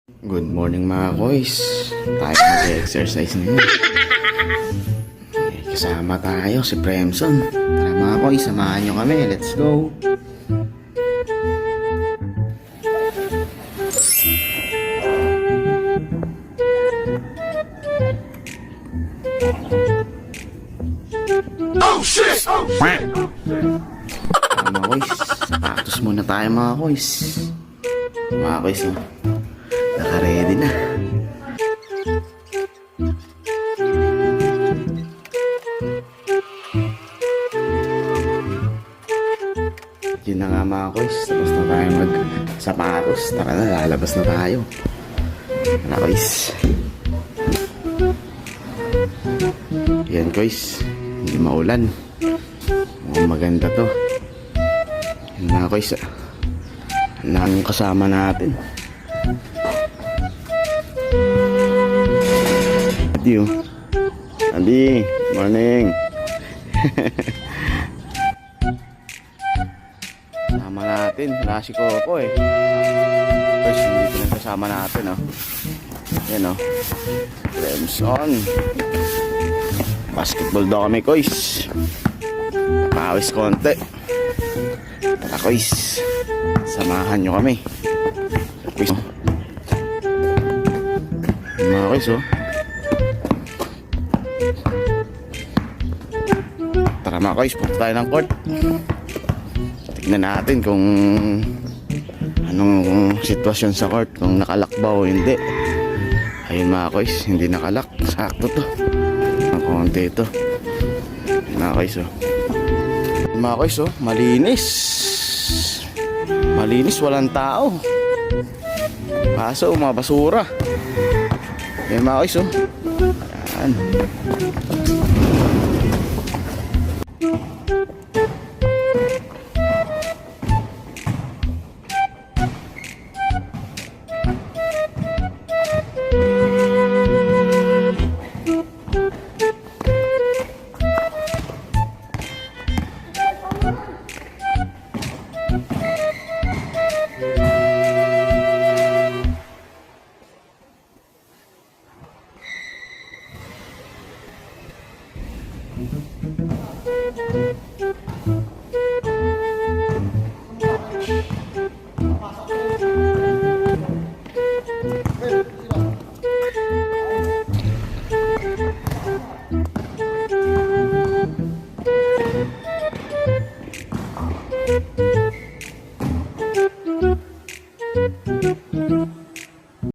Good morning mga koys. Tayo mag-exercise ngayon. Kasama tayo si Premson. Tara mga koys, samahan nyo kami. Let's go. Oh shit! Oh shit! Mga koys, sapatos muna tayo mga koys. Mga koys, oh. Naka-ready na. Yun na nga mga koys, tapos na tayo mag-sapatos. Tara na, lalabas na tayo. Mga koys. Yan koys, hindi maulan. Mukhang maganda to. Yan mga koys, ang kasama natin. Adi, oh. Adi, morning. Kasama natin, wala si Coco eh. First, hindi ko na kasama natin, oh. Yan, oh. Premson. Basketball daw kami, koys. Napawis konti. Tara, koys. Samahan nyo kami. Koys, oh. Mga koys, oh. Tara mga koys, punta tayo ng court. Tignan natin kung anong sitwasyon sa court, kung nakalak ba o hindi. Ayun mga koys, hindi nakalak. Sakto to. Ang konti ito. Mga koys, oh. Mga koys, oh, malinis. Malinis, walang tao. Kaso, mga basura. Ayun mga koys, oh. Ayan.